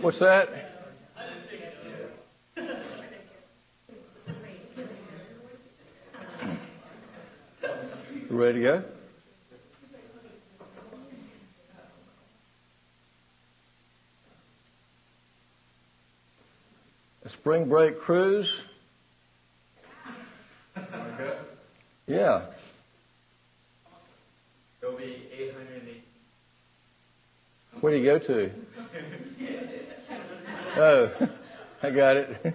What's that? Ready to go? A spring break cruise? Yeah. It'll be 880. Where do you go to? Oh, I got it.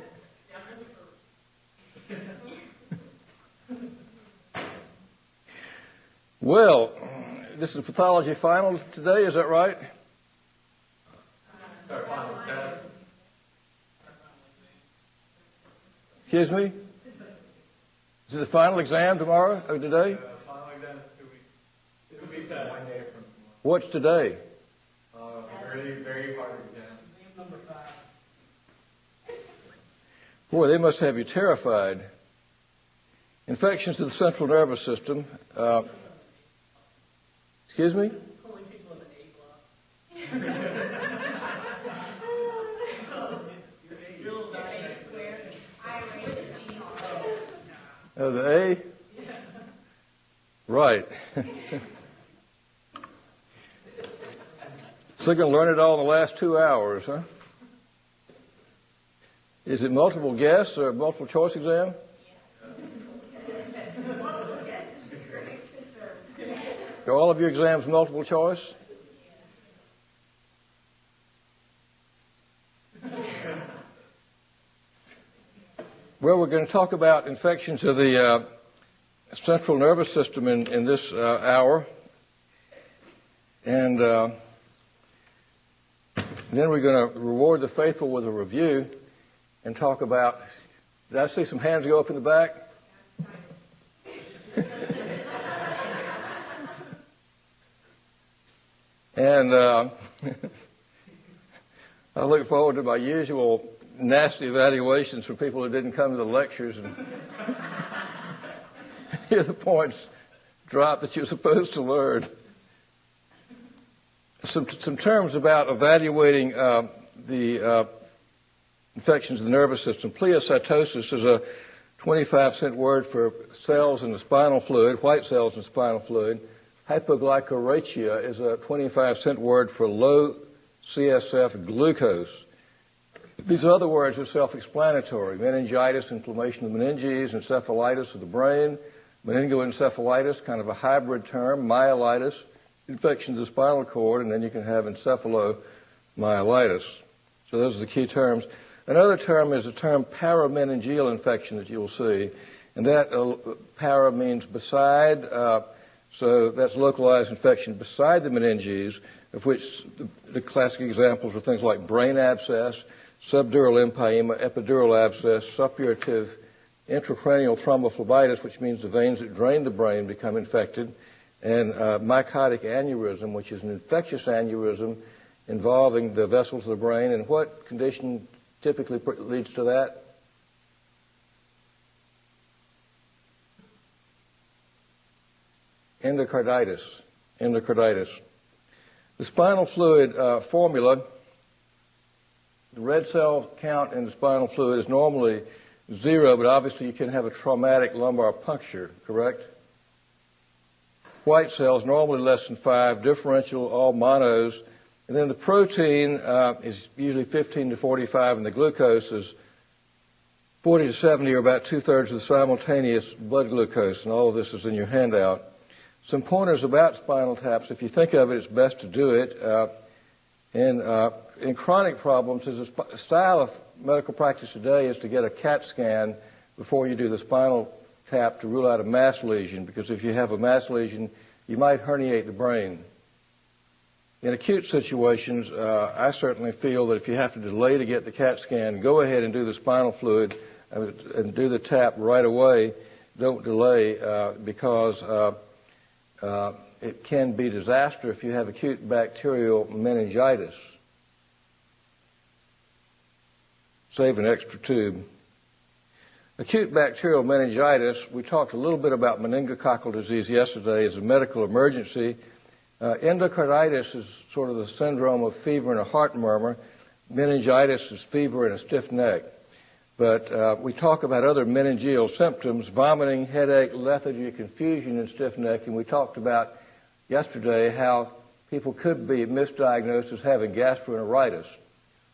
Well, this is the pathology final today, is that right? Our final test. Excuse me? Is it the final exam tomorrow or today? Final exam is 2 weeks. 2 weeks and 1 day from tomorrow. What's today? Very, very hard exam. Number 5. Boy, they must have you terrified. Infections of the central nervous system. Excuse me? Only people in the A class. Oh, the A? Right. So you're going to learn it all in the last 2 hours, huh? Is it multiple guess or multiple choice exam? Are all of your exams multiple choice? Well, we're going to talk about infections of the central nervous system in this hour. And then we're going to reward the faithful with a review and talk about, did I see some hands go up in the back? And I look forward to my usual nasty evaluations for people who didn't come to the lectures and hear the points drop that you're supposed to learn. Some terms about evaluating the infections of the nervous system. Pleocytosis is a 25-cent word for cells in the spinal fluid, white cells in the spinal fluid. Hypoglycemia is a 25-cent word for low CSF glucose. These other words are self-explanatory. Meningitis, inflammation of the meninges, encephalitis of the brain, meningoencephalitis, kind of a hybrid term, myelitis, infections of the spinal cord, and then you can have encephalomyelitis. So those are the key terms. Another term is the term parameningeal infection that you'll see, and that para means beside, so that's localized infection beside the meninges, of which the classic examples are things like brain abscess, subdural empyema, epidural abscess, suppurative intracranial thrombophlebitis, which means the veins that drain the brain become infected, and mycotic aneurysm, which is an infectious aneurysm involving the vessels of the brain. And what condition typically leads to that? Endocarditis. The spinal fluid formula, the red cell count in the spinal fluid is normally 0, but obviously you can have a traumatic lumbar puncture, correct? White cells normally less than 5, differential, all monos, and then the protein is usually 15 to 45, and the glucose is 40 to 70, or about 2/3 of the simultaneous blood glucose, and all of this is in your handout. Some pointers about spinal taps. If you think of it, it's best to do it. In chronic problems, there's a style of medical practice today is to get a CAT scan before you do the spinal tap to rule out a mass lesion, because if you have a mass lesion, you might herniate the brain. In acute situations, I certainly feel that if you have to delay to get the CAT scan, go ahead and do the spinal fluid and do the tap right away. Don't delay because it can be disaster if you have acute bacterial meningitis. Save an extra tube. Acute bacterial meningitis, we talked a little bit about meningococcal disease yesterday as a medical emergency. Endocarditis is sort of the syndrome of fever and a heart murmur. Meningitis is fever and a stiff neck. But we talk about other meningeal symptoms, vomiting, headache, lethargy, confusion, and stiff neck. And we talked about yesterday how people could be misdiagnosed as having gastroenteritis.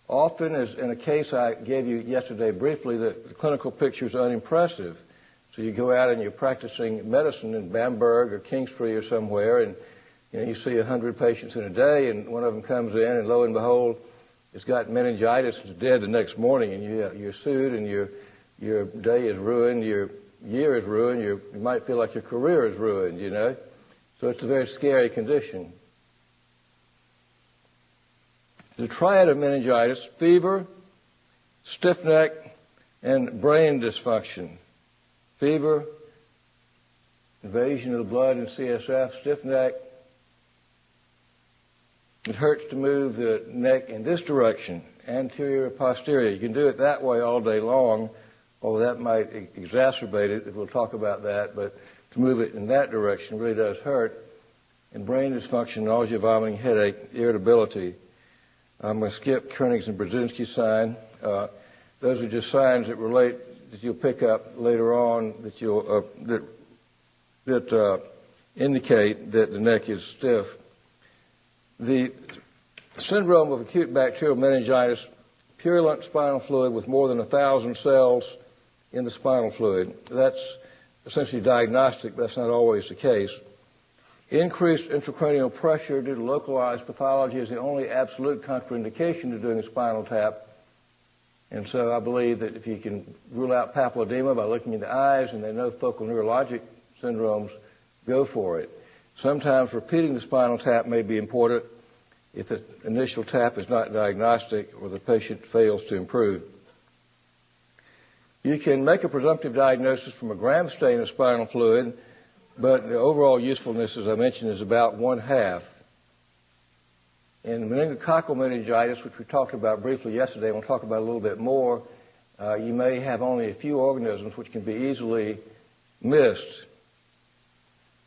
Often, as in a case I gave you yesterday briefly, the clinical picture is unimpressive. So you go out and you're practicing medicine in Bamberg or Kingstree or somewhere, and you see 100 patients in a day, and one of them comes in, and lo and behold, it's got meningitis and is dead the next morning, and you're sued, and your day is ruined, your year is ruined, you might feel like your career is ruined, you know. So it's a very scary condition. The triad of meningitis: fever, stiff neck, and brain dysfunction. Fever, invasion of the blood and CSF, stiff neck. It hurts to move the neck in this direction, anterior or posterior. You can do it that way all day long, although that might exacerbate it. We'll talk about that, but to move it in that direction really does hurt. And brain dysfunction, nausea, vomiting, headache, irritability. I'm going to skip Koenig's and Brzezinski sign. Those are just signs that relate, that you'll pick up later on, that you'll that indicate that the neck is stiff. The syndrome of acute bacterial meningitis: purulent spinal fluid with more than 1,000 cells in the spinal fluid. That's essentially diagnostic, but that's not always the case. Increased intracranial pressure due to localized pathology is the only absolute contraindication to doing a spinal tap. And so I believe that if you can rule out papilledema by looking in the eyes and they know focal neurologic syndromes, go for it. Sometimes repeating the spinal tap may be important if the initial tap is not diagnostic or the patient fails to improve. You can make a presumptive diagnosis from a gram stain of spinal fluid, but the overall usefulness, as I mentioned, is about 1/2. In meningococcal meningitis, which we talked about briefly yesterday, and we'll talk about a little bit more, you may have only a few organisms which can be easily missed.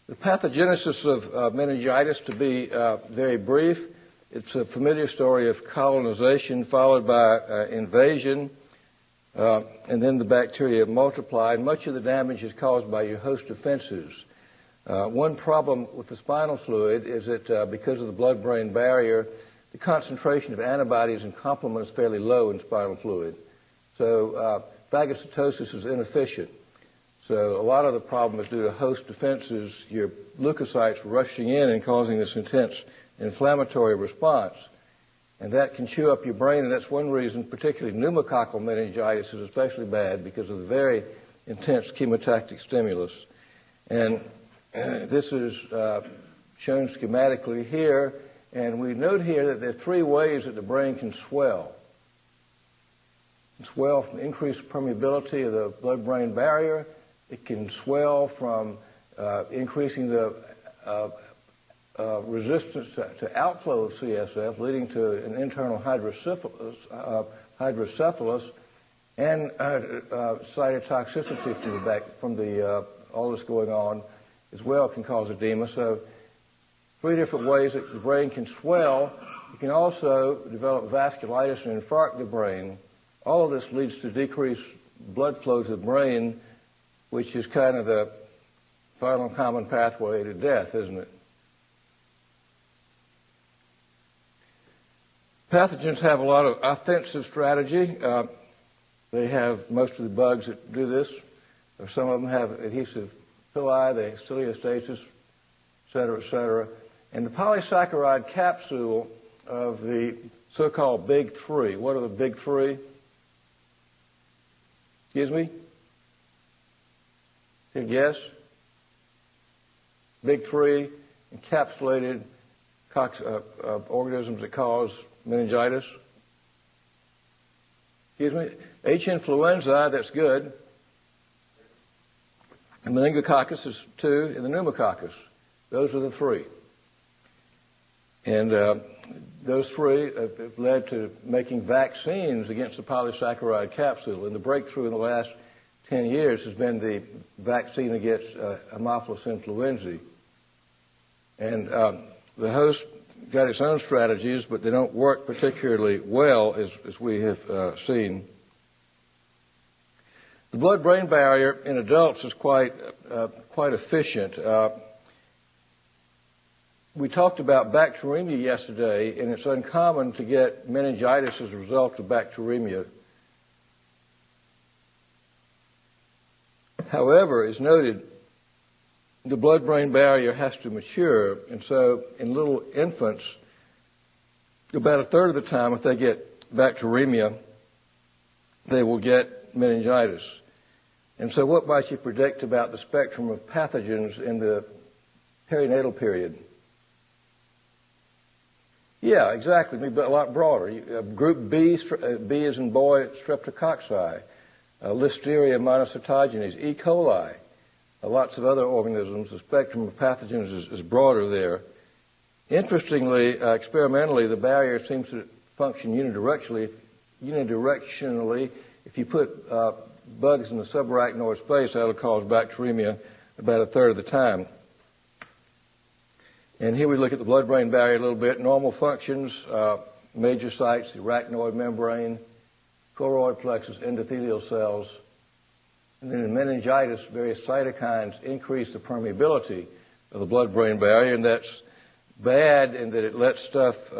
The pathogenesis of meningitis, to be very brief, it's a familiar story of colonization followed by invasion, and then the bacteria multiply. And much of the damage is caused by your host defenses. One problem with the spinal fluid is that because of the blood-brain barrier, the concentration of antibodies and complement is fairly low in spinal fluid. So phagocytosis is inefficient. So a lot of the problem is due to host defenses, your leukocytes rushing in and causing this intense inflammatory response. And that can chew up your brain, and that's one reason particularly pneumococcal meningitis is especially bad, because of the very intense chemotactic stimulus. And this is shown schematically here, and we note here that there are 3 ways that the brain can swell. It can swell from increased permeability of the blood-brain barrier. It can swell from increasing the resistance to outflow of CSF, leading to an internal hydrocephalus and cytotoxicity from all this going on as well can cause edema. So 3 different ways that the brain can swell. You can also develop vasculitis and infarct the brain. All of this leads to decreased blood flow to the brain, which is kind of the final common pathway to death, isn't it? Pathogens have a lot of offensive strategy. They have most of the bugs that do this. Some of them have adhesive pili, the ciliostasis, et cetera, et cetera. And the polysaccharide capsule of the so-called big 3. What are the big 3? Excuse me? Yes? Big 3 encapsulated organisms that cause meningitis. Excuse me? H. influenza, that's good. And meningococcus is 2, and the pneumococcus. Those are the 3. And those 3 have led to making vaccines against the polysaccharide capsule. And the breakthrough in the last 10 years has been the vaccine against Haemophilus influenzae. And the host got its own strategies, but they don't work particularly well, as we have seen. The blood-brain barrier in adults is quite efficient. We talked about bacteremia yesterday, and it's uncommon to get meningitis as a result of bacteremia. However, as noted, the blood-brain barrier has to mature, and so in little infants, about a third of the time, if they get bacteremia, they will get meningitis. And so what might you predict about the spectrum of pathogens in the perinatal period? Yeah, exactly, but a lot broader. Group B, B as in boy, streptococci, Listeria monocytogenes, E. coli, lots of other organisms. The spectrum of pathogens is broader there. Interestingly, experimentally, the barrier seems to function unidirectionally. If you put bugs in the subarachnoid space, that'll cause bacteremia about a third of the time. And here we look at the blood-brain barrier a little bit. Normal functions, major sites, the arachnoid membrane, choroid plexus, endothelial cells. And then in meningitis, various cytokines increase the permeability of the blood-brain barrier, and that's bad in that it lets stuff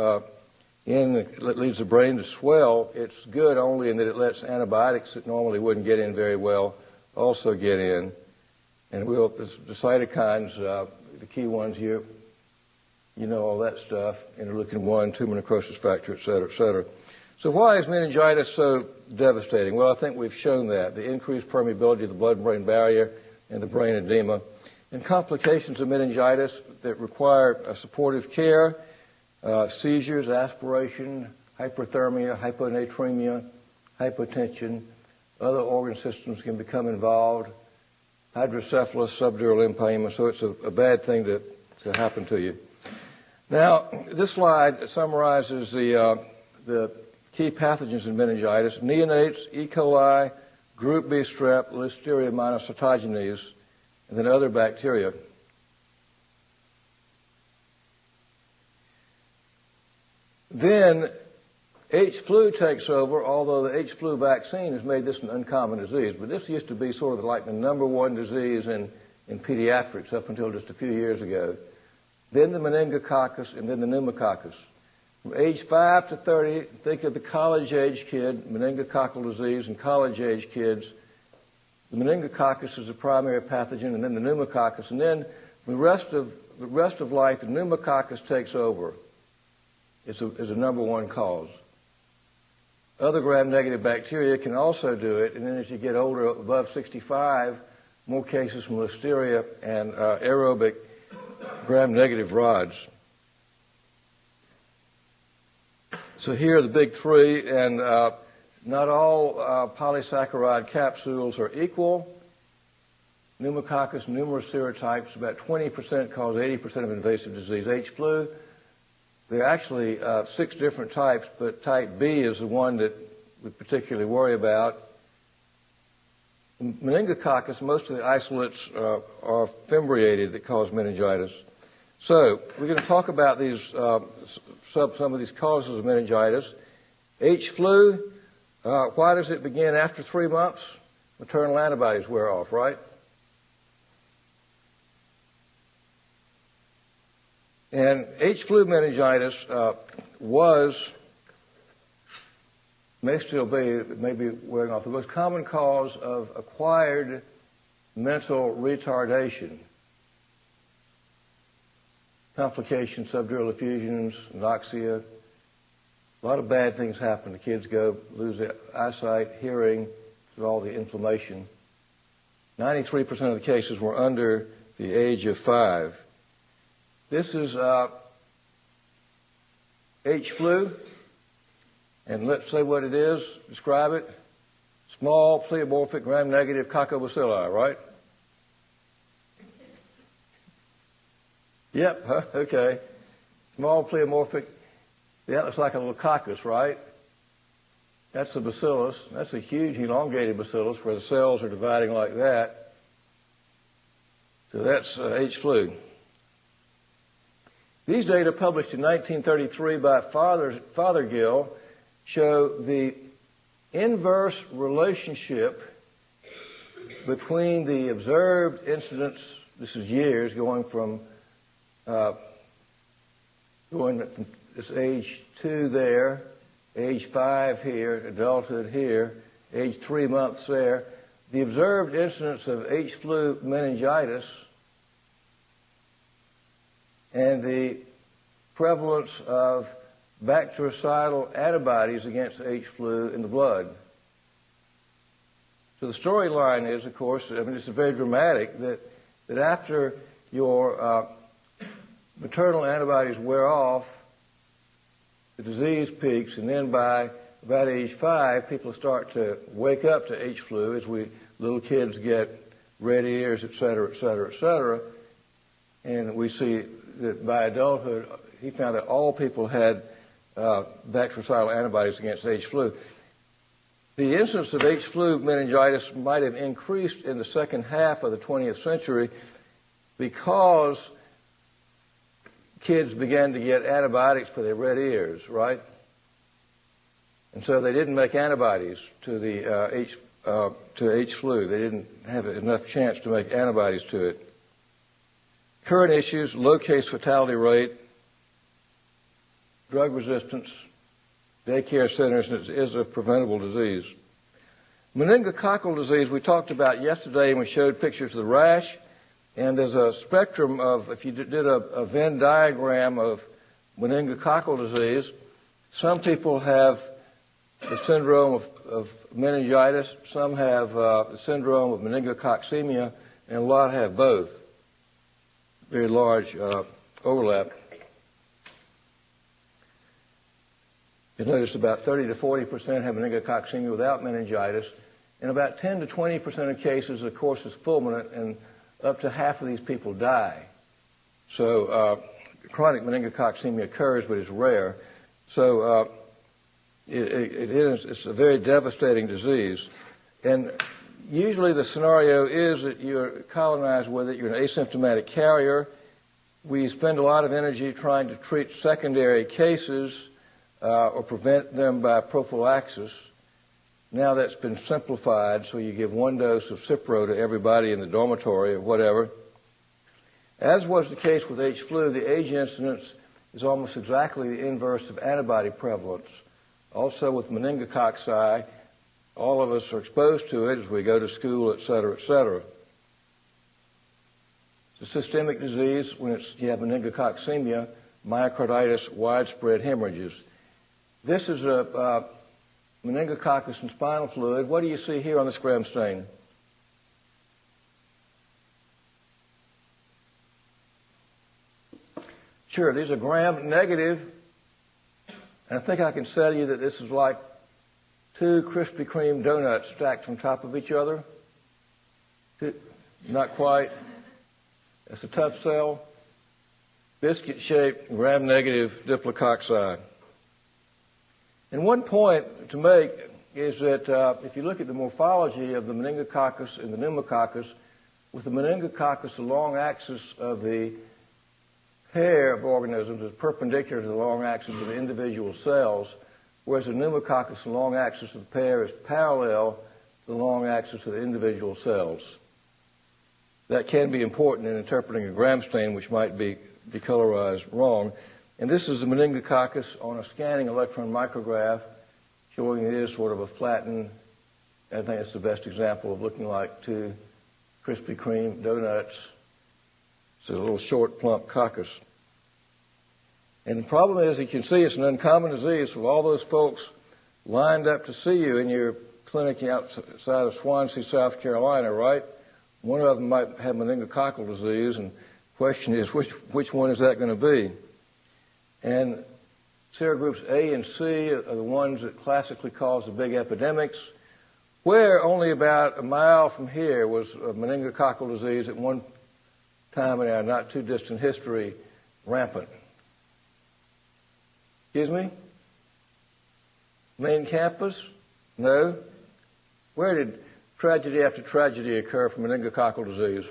in, it leaves the brain to swell. It's good only in that it lets antibiotics that normally wouldn't get in very well also get in. And the cytokines, the key ones here, you know all that stuff, interleukin-1, tumor necrosis factor, et cetera, et cetera. So why is meningitis so devastating? Well, I think we've shown that. The increased permeability of the blood-brain barrier and the brain edema. And complications of meningitis that require supportive care, seizures, aspiration, hyperthermia, hyponatremia, hypotension. Other organ systems can become involved. Hydrocephalus, subdural empyema. So it's a bad thing to happen to you. Now, this slide summarizes the key pathogens in meningitis: neonates, E. coli, group B strep, Listeria monocytogenes, and then other bacteria. Then H-flu takes over, although the H-flu vaccine has made this an uncommon disease. But this used to be sort of like the number one disease in pediatrics up until just a few years ago. Then the meningococcus, and then the pneumococcus. From age 5 to 30, think of the college-age kid, meningococcal disease, and college-age kids. The meningococcus is the primary pathogen, and then the pneumococcus. And then the rest of life, the pneumococcus takes over. It's a number one cause. Other gram-negative bacteria can also do it, and then as you get older, above 65, more cases from Listeria and aerobic gram-negative rods. So here are the big three, and not all polysaccharide capsules are equal. Pneumococcus, numerous serotypes, about 20% cause 80% of invasive disease. H-flu, there are actually 6 different types, but type B is the one that we particularly worry about. Meningococcus, most of the isolates are fimbriated that cause meningitis. So we're going to talk about these some of these causes of meningitis. H-flu, why does it begin after 3 months? Maternal antibodies wear off, right? And H-flu meningitis may still be, maybe wearing off, the most common cause of acquired mental retardation. Complications, subdural effusions, anoxia. A lot of bad things happen. The kids lose their eyesight, hearing, through all the inflammation. 93% of the cases were under the age of 5. This is H-flu, and let's say what it is, describe it. Small, pleomorphic, gram-negative coccobacilli, right? Yep, huh? Okay. Small, pleomorphic, yeah, it's like a little coccus, right? That's the bacillus. That's a huge elongated bacillus where the cells are dividing like that. So that's H. flu. These data, published in 1933 by Fothergill, show the inverse relationship between the observed incidence, this is years, going from this age 2 there, age 5 here, adulthood here, age 3 months there. The observed incidence of H. flu meningitis and the prevalence of bactericidal antibodies against H. flu in the blood. So the storyline is, of course, I mean, this is very dramatic, that after your maternal antibodies wear off, the disease peaks, and then by about age 5, people start to wake up to H. flu as little kids get red ears, et cetera, et cetera, et cetera. And we see that by adulthood, he found that all people had bactericidal antibodies against H. flu. The incidence of H. flu meningitis might have increased in the second half of the 20th century because kids began to get antibiotics for their red ears, right? And so they didn't make antibodies to the H. flu. They didn't have enough chance to make antibodies to it. Current issues: low case fatality rate, drug resistance, daycare centers, is a preventable disease. Meningococcal disease we talked about yesterday, and we showed pictures of the rash. And there's a spectrum of, if you did a Venn diagram of meningococcal disease, some people have the syndrome of meningitis, some have the syndrome of meningococcemia, and a lot have both. Very large overlap. You notice about 30 to 40% have meningococcemia without meningitis, and about 10 to 20% of cases, of course, is fulminant, and up to half of these people die. So chronic meningococcemia occurs, but it's rare. So it's a very devastating disease. And usually the scenario is that you're colonized with it, you're an asymptomatic carrier. We spend a lot of energy trying to treat secondary cases or prevent them by prophylaxis. Now that's been simplified, so you give one dose of Cipro to everybody in the dormitory or whatever. As was the case with H. flu, the age incidence is almost exactly the inverse of antibody prevalence. Also with meningococci, all of us are exposed to it as we go to school, et cetera, et cetera. It's a systemic disease when you have meningococcemia, myocarditis, widespread hemorrhages. This is a meningococcus and spinal fluid. What do you see here on the scram stain? Sure, these are gram-negative, and I think I can tell you that this is like 2 Krispy Kreme donuts stacked on top of each other. Not quite. It's a tough cell. Biscuit-shaped, gram-negative diplococci. And one point to make is that if you look at the morphology of the meningococcus and the pneumococcus, with the meningococcus, the long axis of the pair of organisms is perpendicular to the long axis of the individual cells, whereas the pneumococcus, the long axis of the pair is parallel to the long axis of the individual cells. That can be important in interpreting a gram stain, which might be decolorized wrong. And this is the meningococcus on a scanning electron micrograph, showing it is sort of a flattened, I think it's the best example of looking like 2 Krispy Kreme donuts. It's a little short, plump coccus. And the problem is, you can see it's an uncommon disease, so all those folks lined up to see you in your clinic outside of Swansea, South Carolina, right? One of them might have meningococcal disease, and the question is, which one is that going to be? And serogroups A and C are the ones that classically cause the big epidemics, where only about a mile from here was a meningococcal disease at one time in our not too distant history rampant. Excuse me? Main campus? No? Where did tragedy after tragedy occur from meningococcal disease?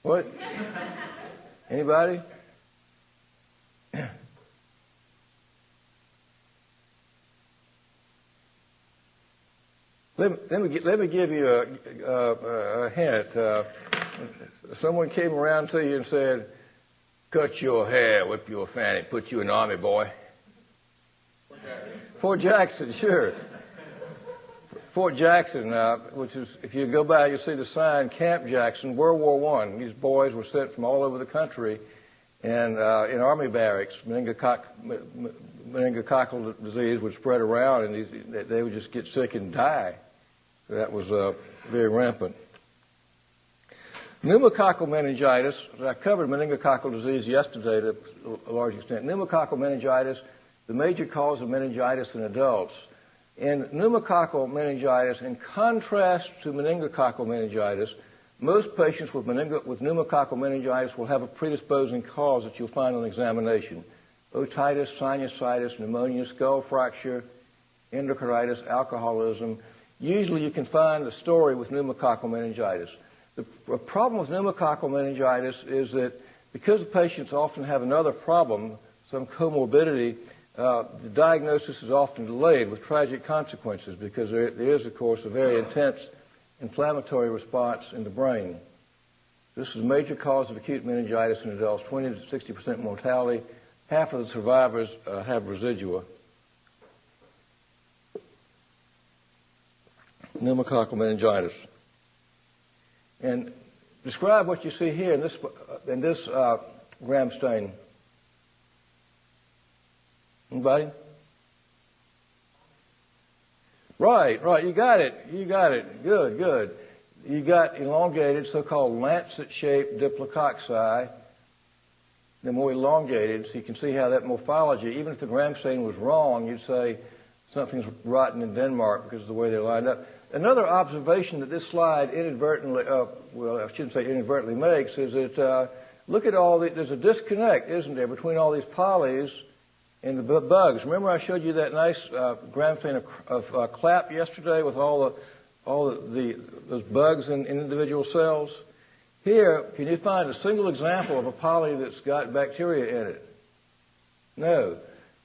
What? Anybody? Let me give you a hint. Someone came around to you and said, "Cut your hair, whip your fanny, put you in the army, boy." Fort Jackson, sure. Fort Jackson, which is, if you go by, you'll see the sign, Camp Jackson, World War I. These boys were sent from all over the country and in army barracks. Meningococcal disease would spread around, and they would just get sick and die. So that was very rampant. Pneumococcal meningitis, I covered meningococcal disease yesterday to a large extent. Pneumococcal meningitis, the major cause of meningitis in adults. In pneumococcal meningitis, in contrast to meningococcal meningitis, most patients with pneumococcal meningitis will have a predisposing cause that you'll find on examination. Otitis, sinusitis, pneumonia, skull fracture, endocarditis, alcoholism. Usually you can find the story with pneumococcal meningitis. The problem with pneumococcal meningitis is that because the patients often have another problem, some comorbidity, the diagnosis is often delayed with tragic consequences because there is, of course, a very intense inflammatory response in the brain. This is a major cause of acute meningitis in adults, 20 to 60% mortality. Half of the survivors have residua. Pneumococcal meningitis. And describe what you see here in this gram stain. Anybody? Right. You got it. Good. You got elongated, so-called lancet-shaped diplococci. They're more elongated, so you can see how that morphology, even if the gram stain was wrong, you'd say something's rotten in Denmark because of the way they're lined up. Another observation that this slide inadvertently, I shouldn't say inadvertently makes, is that look at there's a disconnect, isn't there, between all these polys and the bugs. Remember I showed you that nice gram stain of clap yesterday with all those bugs in individual cells? Here, can you find a single example of a poly that's got bacteria in it? No.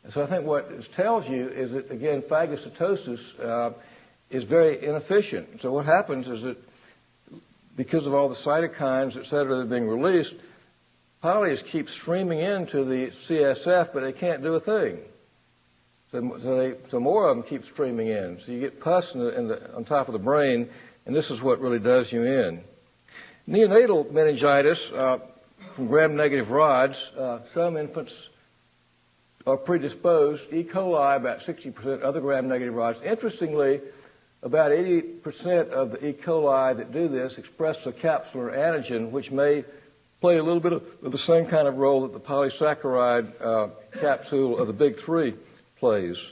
And so I think what this tells you is that, again, phagocytosis is very inefficient. So what happens is that because of all the cytokines, et cetera, that are being released, polys keep streaming into the CSF, but they can't do a thing. So more of them keep streaming in. So you get pus on top of the brain, and this is what really does you in. Neonatal meningitis from gram-negative rods, some infants are predisposed. E. coli, about 60%, other gram-negative rods. Interestingly, about 80% of the E. coli that do this express a capsular antigen, which may play a little bit of the same kind of role that the polysaccharide capsule of the big three plays.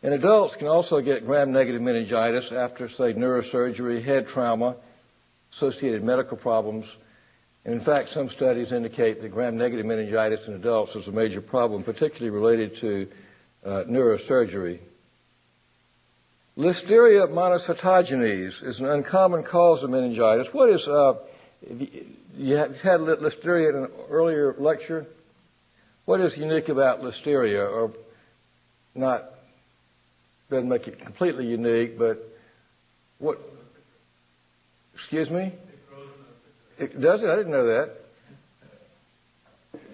And adults can also get gram-negative meningitis after, say, neurosurgery, head trauma, associated medical problems. And in fact, some studies indicate that gram-negative meningitis in adults is a major problem, particularly related to neurosurgery. Listeria monocytogenes is an uncommon cause of meningitis. What is, you had listeria in an earlier lecture? What is unique about listeria, or not, doesn't make it completely unique, but what? Excuse me? It does it? I didn't know that.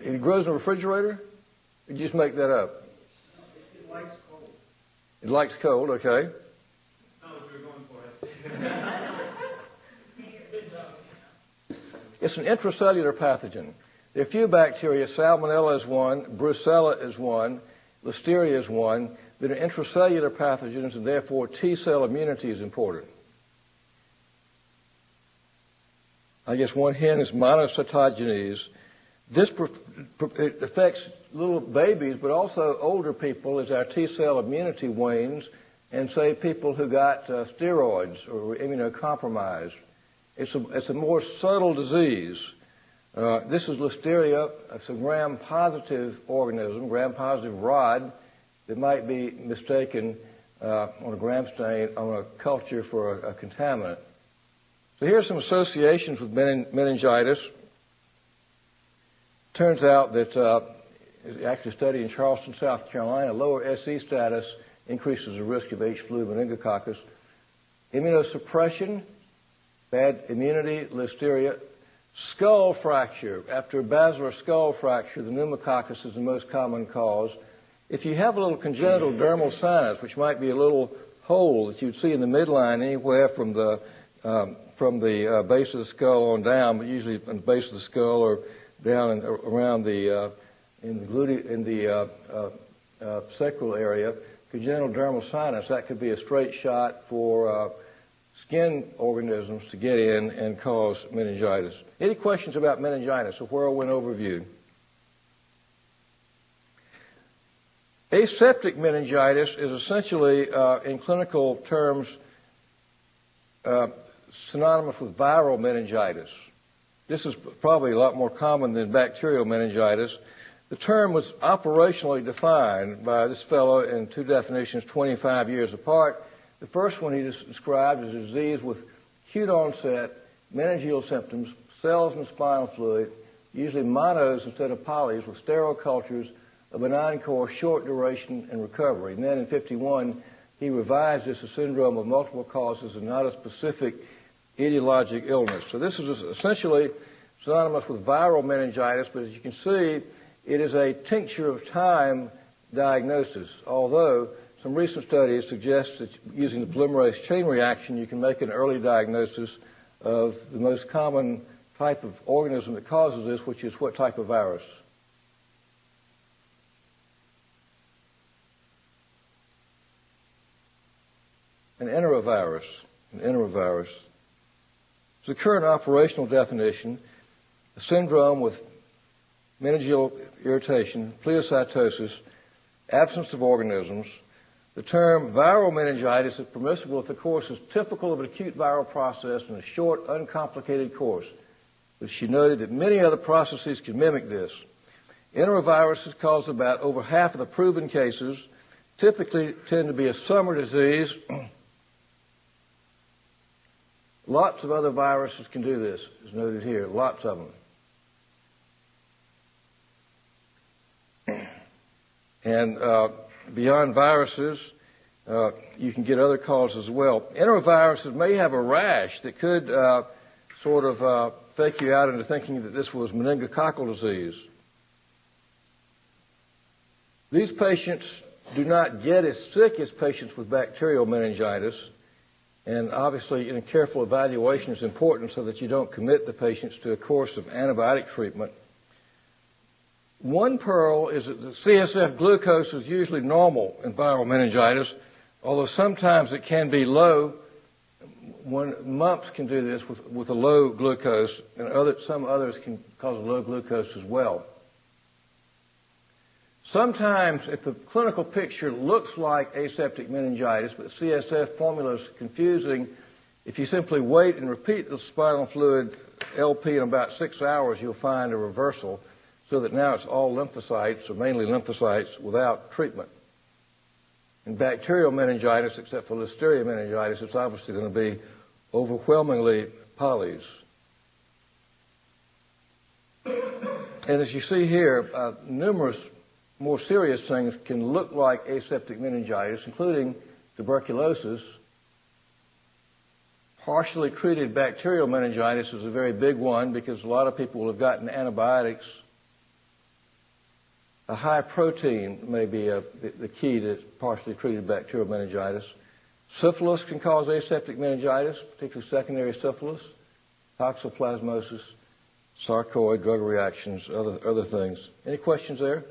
It grows in a refrigerator? Or did you just make that up? It likes cold. It likes cold, okay. That's not what we were going for. It's an intracellular pathogen. There are a few bacteria. Salmonella is one, Brucella is one, Listeria is one, that are intracellular pathogens, and therefore T-cell immunity is important. I guess one hint is monocytogenes. This it affects little babies, but also older people as our T-cell immunity wanes, and say people who got steroids or were immunocompromised. It's a more subtle disease. This is Listeria. It's a gram-positive organism, gram-positive rod that might be mistaken on a gram stain on a culture for a contaminant. So here's some associations with meningitis. Turns out that actually a study in Charleston, South Carolina, lower SE status increases the risk of H. flu meningococcus. Immunosuppression, bad immunity, Listeria. Skull fracture. After a basilar skull fracture, the pneumococcus is the most common cause. If you have a little congenital dermal sinus, which might be a little hole that you'd see in the midline anywhere from the base of the skull on down, but usually on the base of the skull or down and around the sacral area, congenital dermal sinus, that could be a straight shot for skin organisms to get in and cause meningitis. Any questions about meningitis? A whirlwind overview. Aseptic meningitis is essentially, in clinical terms, synonymous with viral meningitis. This is probably a lot more common than bacterial meningitis. The term was operationally defined by this fellow in two definitions 25 years apart. The first one he described as a disease with acute onset, meningeal symptoms, cells in the spinal fluid, usually monos instead of polys, with sterile cultures, a benign course, short duration, and recovery. And then in 51, he revised this as a syndrome of multiple causes and not a specific etiologic illness. So this is essentially synonymous with viral meningitis, but as you can see, it is a tincture of time diagnosis, although some recent studies suggest that using the polymerase chain reaction, you can make an early diagnosis of the most common type of organism that causes this, which is what type of virus? An enterovirus. An enterovirus. It's the current operational definition, a syndrome with meningeal irritation, pleocytosis, absence of organisms. The term viral meningitis is permissible if the course is typical of an acute viral process in a short, uncomplicated course. But she noted that many other processes can mimic this. Enteroviruses cause about over half of the proven cases, typically tend to be a summer disease. Lots of other viruses can do this, as noted here, lots of them. And beyond viruses, you can get other causes as well. Enteroviruses may have a rash that could sort of fake you out into thinking that this was meningococcal disease. These patients do not get as sick as patients with bacterial meningitis, and obviously a careful evaluation is important so that you don't commit the patients to a course of antibiotic treatment. One pearl is that the CSF glucose is usually normal in viral meningitis, although sometimes it can be low. Mumps can do this with a low glucose, and some others can cause low glucose as well. Sometimes, if the clinical picture looks like aseptic meningitis, but CSF formula is confusing, if you simply wait and repeat the spinal fluid LP in about 6 hours, you'll find a reversal, so that now it's all lymphocytes, or mainly lymphocytes, without treatment. In bacterial meningitis, except for Listeria meningitis, it's obviously going to be overwhelmingly polys. And as you see here, numerous more serious things can look like aseptic meningitis, including tuberculosis. Partially treated bacterial meningitis is a very big one because a lot of people will have gotten antibiotics. A high protein may be the key to partially treated bacterial meningitis. Syphilis can cause aseptic meningitis, particularly secondary syphilis, toxoplasmosis, sarcoid, drug reactions, other things. Any questions there?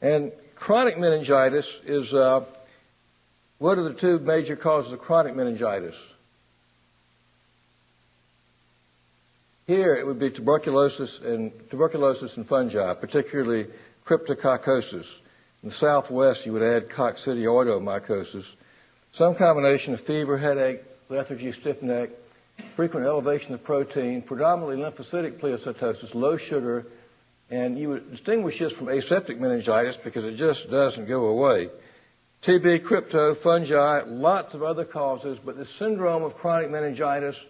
And chronic meningitis is, what are the two major causes of chronic meningitis? Here it would be tuberculosis and fungi, particularly cryptococcosis. In the southwest, you would add coccidioidomycosis. Some combination of fever, headache, lethargy, stiff neck, frequent elevation of protein, predominantly lymphocytic pleocytosis, low sugar, and you would distinguish this from aseptic meningitis because it just doesn't go away. TB, crypto, fungi, lots of other causes, but the syndrome of chronic meningitis,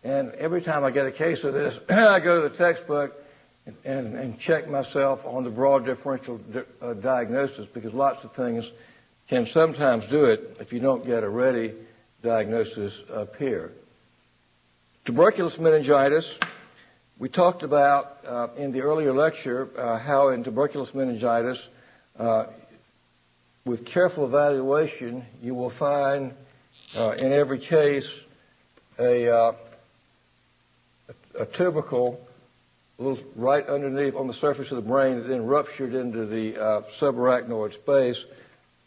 and every time I get a case of this, I go to the textbook and check myself on the broad differential diagnosis because lots of things can sometimes do it if you don't get a ready diagnosis up here. Tuberculous meningitis, we talked about in the earlier lecture how in tuberculous meningitis, with careful evaluation, you will find in every case a tubercle right underneath on the surface of the brain that then ruptured into the subarachnoid space,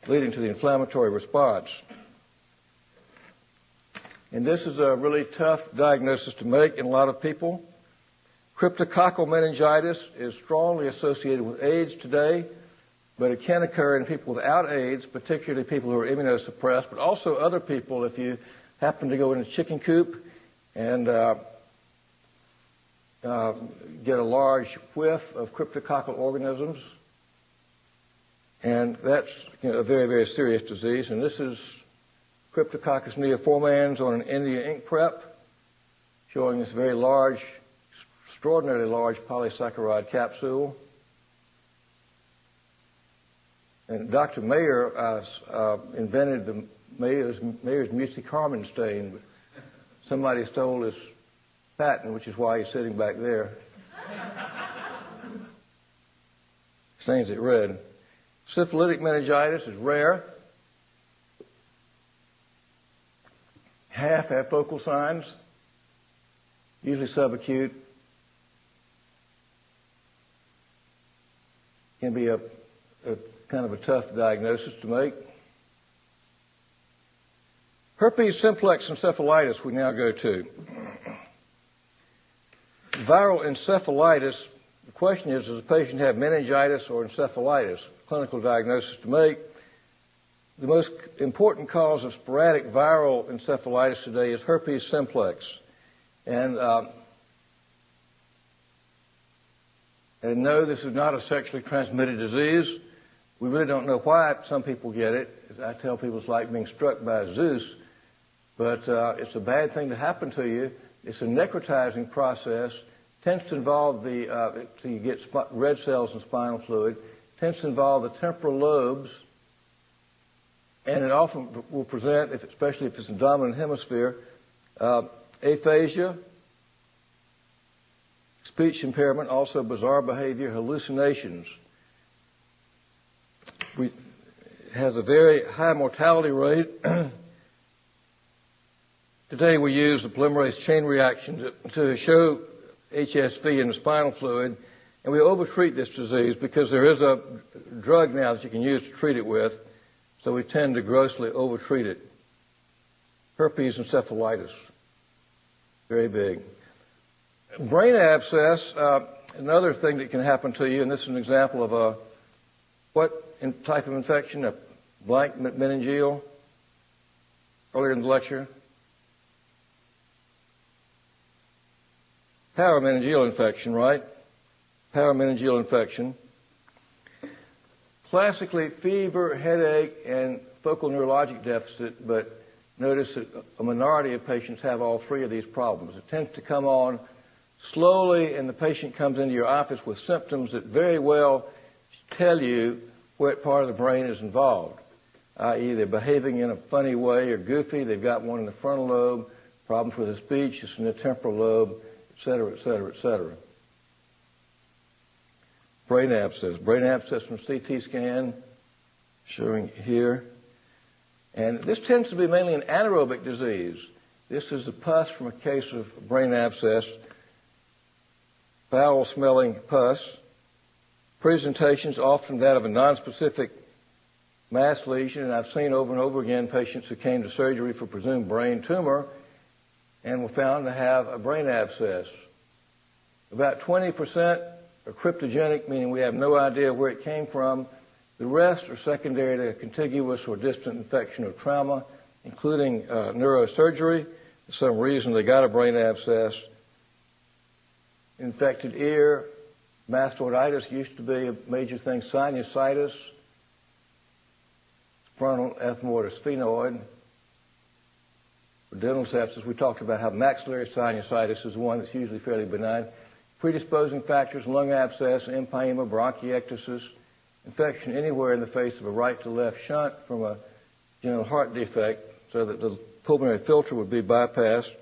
leading to the inflammatory response. And this is a really tough diagnosis to make in a lot of people. Cryptococcal meningitis is strongly associated with AIDS today, but it can occur in people without AIDS, particularly people who are immunosuppressed, but also other people if you happen to go in a chicken coop and get a large whiff of cryptococcal organisms. And that's a very, very serious disease. And this is Cryptococcus neoformans on an India ink prep, showing this very large, extraordinarily large polysaccharide capsule. And Dr. Mayer invented the Mayer's mucicarmin stain, but somebody stole his patent, which is why he's sitting back there. Stains it red. Syphilitic meningitis is rare. Half have focal signs, usually subacute. Can be a kind of a tough diagnosis to make. Herpes simplex encephalitis we now go to. Viral encephalitis, the question is, does the patient have meningitis or encephalitis? Clinical diagnosis to make. The most important cause of sporadic viral encephalitis today is herpes simplex. And no, this is not a sexually transmitted disease. We really don't know why some people get it. I tell people it's like being struck by Zeus, but it's a bad thing to happen to you. It's a necrotizing process. Tends to involve so you get red cells in spinal fluid. Tends to involve the temporal lobes, and it often will present, especially if it's in the dominant hemisphere, aphasia, speech impairment, also bizarre behavior, hallucinations. It has a very high mortality rate. Today we use the polymerase chain reaction to show HSV in the spinal fluid, and we overtreat this disease because there is a drug now that you can use to treat it with, so we tend to grossly overtreat it. Herpes encephalitis, very big. Brain abscess, another thing that can happen to you, and this is an example of what type of infection? A blank meningeal, earlier in the lecture. Parameningeal infection, right? Parameningeal infection. Classically, fever, headache, and focal neurologic deficit, but notice that a minority of patients have all three of these problems. It tends to come on slowly, and the patient comes into your office with symptoms that very well tell you what part of the brain is involved, i.e. they're behaving in a funny way or goofy, they've got one in the frontal lobe, problems with the speech, it's in the temporal lobe, et cetera, et cetera, et cetera. Brain abscess from CT scan, showing here. And this tends to be mainly an anaerobic disease. This is the pus from a case of brain abscess, foul-smelling pus. Presentations often that of a nonspecific mass lesion, and I've seen over and over again patients who came to surgery for presumed brain tumor and were found to have a brain abscess. About 20% are cryptogenic, meaning we have no idea where it came from. The rest are secondary to contiguous or distant infection or trauma, including neurosurgery. For some reason, they got a brain abscess. Infected ear, mastoiditis used to be a major thing, sinusitis, frontal ethmoid sphenoid. For dental sepsis, we talked about how maxillary sinusitis is one that's usually fairly benign. Predisposing factors, lung abscess, empyema, bronchiectasis, infection anywhere in the face of a right to left shunt from a genital heart defect so that the pulmonary filter would be bypassed.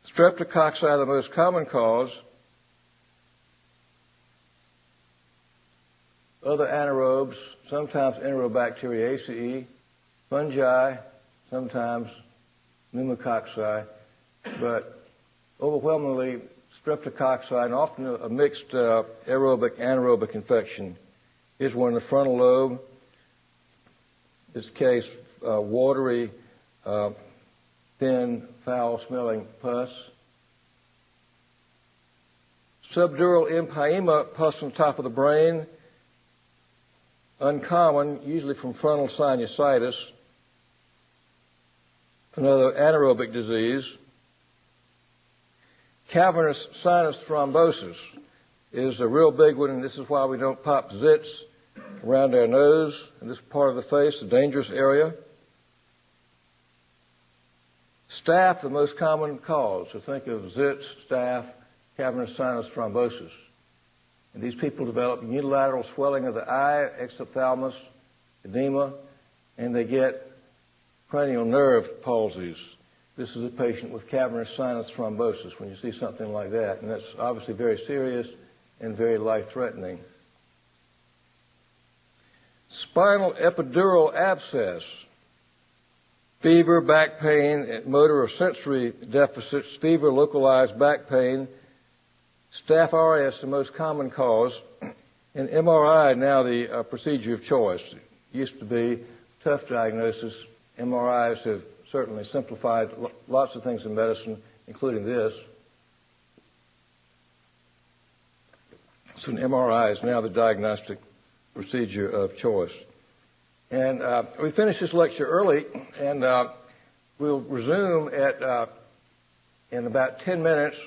Streptococci, the most common cause. Other anaerobes, sometimes Enterobacteriaceae, fungi, sometimes pneumococci, but overwhelmingly streptococci, and often a mixed aerobic-anaerobic infection. Here's one in the frontal lobe. In this case, watery, thin, foul-smelling pus. Subdural empyema, pus on top of the brain. Uncommon, usually from frontal sinusitis. Another anaerobic disease. Cavernous sinus thrombosis is a real big one, and this is why we don't pop zits around our nose and this part of the face, a dangerous area. Staph, the most common cause. So think of zits, staph, cavernous sinus thrombosis. And these people develop unilateral swelling of the eye, exophthalmos, edema, and they get cranial nerve palsies. This is a patient with cavernous sinus thrombosis when you see something like that, and that's obviously very serious and very life-threatening. Spinal epidural abscess, fever, back pain, motor or sensory deficits, fever, localized back pain. Staph aureus, the most common cause, and MRI now the procedure of choice. It used to be tough diagnosis. MRIs have certainly simplified lots of things in medicine, including this. So an MRI is now the diagnostic procedure of choice. And we finished this lecture early, and we'll resume in about 10 minutes